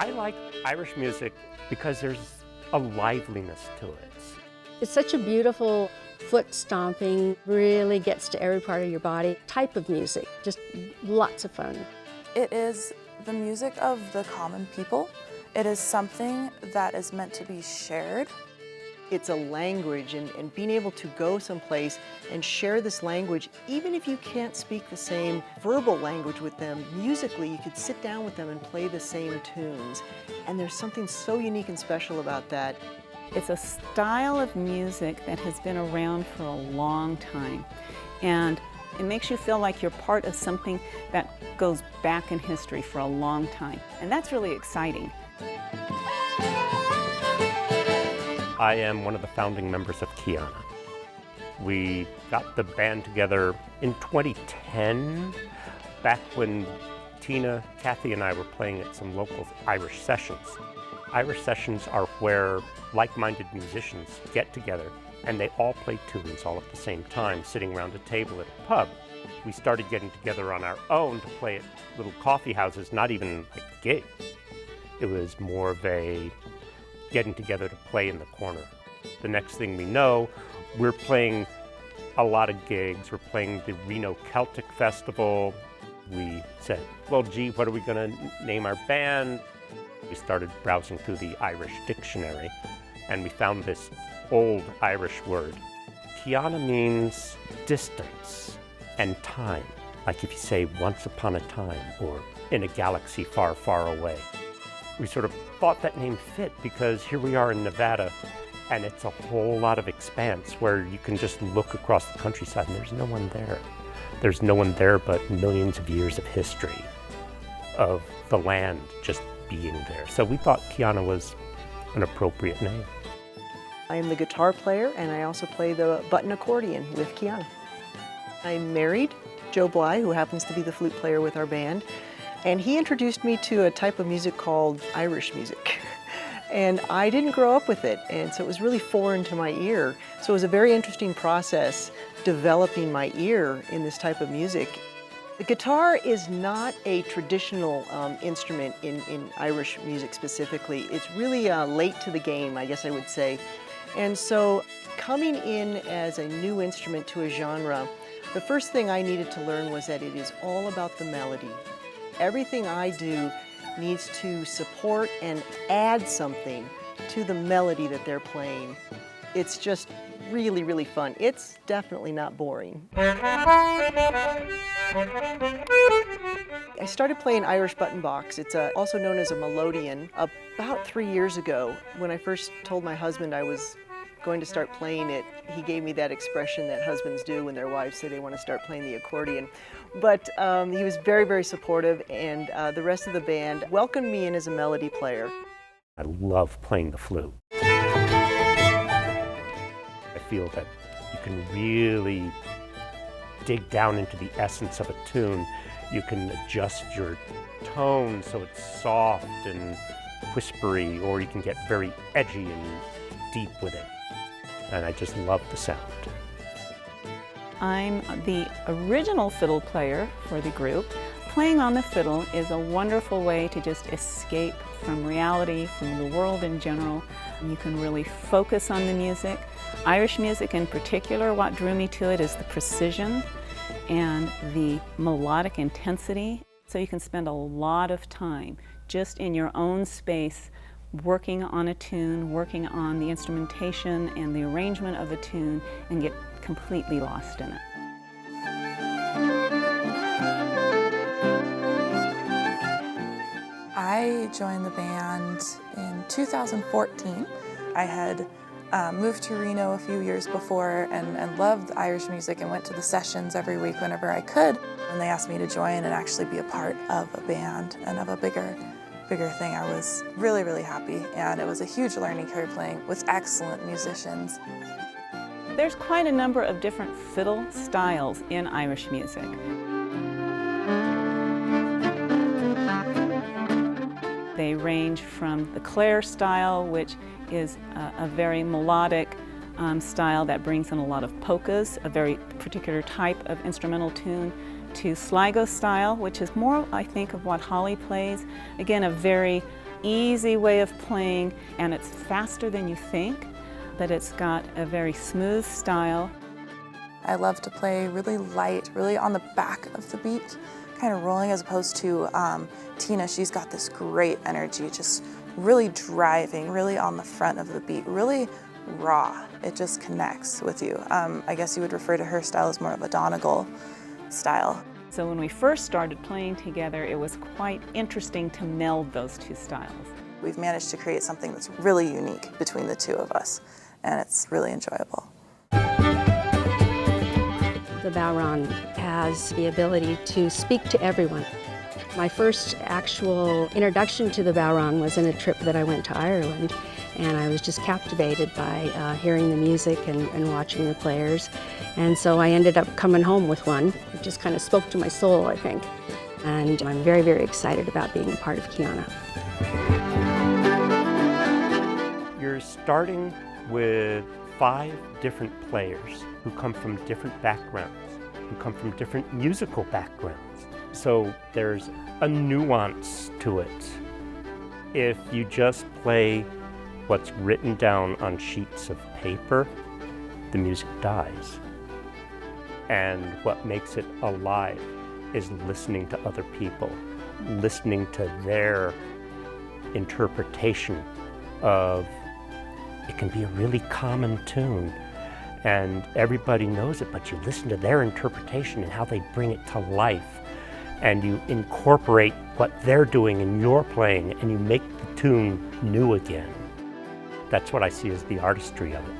I like Irish music because there's a liveliness to it. It's such a beautiful foot stomping, really gets to every part of your body type of music, just lots of fun. It is the music of the common people. It is something that is meant to be shared. It's a language, and being able to go someplace and share this language, even if you can't speak the same verbal language with them, musically you could sit down with them and play the same tunes. And there's something so unique and special about that. It's a style of music that has been around for a long time, and it makes you feel like you're part of something that goes back in history for a long time, and that's really exciting. I am one of the founding members of Cíana. We got the band together in 2010, back when Tina, Kathy, and I were playing at some local Irish sessions. Irish sessions are where like-minded musicians get together and they all play tunes all at the same time, sitting around a table at a pub. We started getting together on our own to play at little coffee houses, not even like gigs. It was more of a getting together to play in the corner. The next thing we know, we're playing a lot of gigs. We're playing the Reno Celtic Festival. We said, well, gee, what are we going to name our band? We started browsing through the Irish dictionary, and we found this old Irish word. Cíana means distance and time, like if you say once upon a time or in a galaxy far, far away. We sort of thought that name fit because here we are in Nevada, and it's a whole lot of expanse where you can just look across the countryside and there's no one there. There's no one there but millions of years of history of the land just being there. So we thought Cíana was an appropriate name. I am the guitar player, and I also play the button accordion with Cíana. I'm married to Joe Bly, who happens to be the flute player with our band, and he introduced me to a type of music called Irish music. And I didn't grow up with it, and so it was really foreign to my ear. So it was a very interesting process developing my ear in this type of music. The guitar is not a traditional instrument in Irish music specifically. It's really late to the game, I guess I would say. And so coming in as a new instrument to a genre, the first thing I needed to learn was that it is all about the melody. Everything I do needs to support and add something to the melody that they're playing. It's just really, really fun. It's definitely not boring. I started playing Irish button box. It's also known as a melodeon about 3 years ago. When I first told my husband I was going to start playing it, he gave me that expression that husbands do when their wives say they want to start playing the accordion. But he was very, very supportive, and the rest of the band welcomed me in as a melody player. I love playing the flute. I feel that you can really dig down into the essence of a tune. You can adjust your tone so it's soft and whispery, or you can get very edgy and deep with it. And I just love the sound. I'm the original fiddle player for the group. Playing on the fiddle is a wonderful way to just escape from reality, from the world in general. You can really focus on the music. Irish music in particular, what drew me to it is the precision and the melodic intensity. So you can spend a lot of time just in your own space working on a tune, working on the instrumentation and the arrangement of the tune, and get completely lost in it. I joined the band in 2014. I had moved to Reno a few years before and loved Irish music and went to the sessions every week whenever I could. And they asked me to join and actually be a part of a band and of a bigger thing. I was really, really happy, and it was a huge learning curve playing with excellent musicians. There's quite a number of different fiddle styles in Irish music. They range from the Clare style, which is a very melodic style that brings in a lot of polkas, a very particular type of instrumental tune, to Sligo style, which is more, I think, of what Holly plays. Again, a very easy way of playing, and it's faster than you think, but it's got a very smooth style. I love to play really light, really on the back of the beat, kind of rolling, as opposed to Tina. She's got this great energy, just really driving, really on the front of the beat, really raw. It just connects with you. I guess you would refer to her style as more of a Donegal style. So when we first started playing together, it was quite interesting to meld those two styles. We've managed to create something that's really unique between the two of us, and it's really enjoyable. The Bowron has the ability to speak to everyone. My first actual introduction to the Bowron was in a trip that I went to Ireland, and I was just captivated by hearing the music and watching the players. And so I ended up coming home with one. It just kind of spoke to my soul, I think. And I'm very, very excited about being a part of Cíana. You're starting with 5 different players who come from different backgrounds, who come from different musical backgrounds. So there's a nuance to it. If you just play what's written down on sheets of paper, the music dies. And what makes it alive is listening to other people, listening to their interpretation of, it can be a really common tune and everybody knows it, but you listen to their interpretation and how they bring it to life, and you incorporate what they're doing in your playing and you make the tune new again. That's what I see as the artistry of it.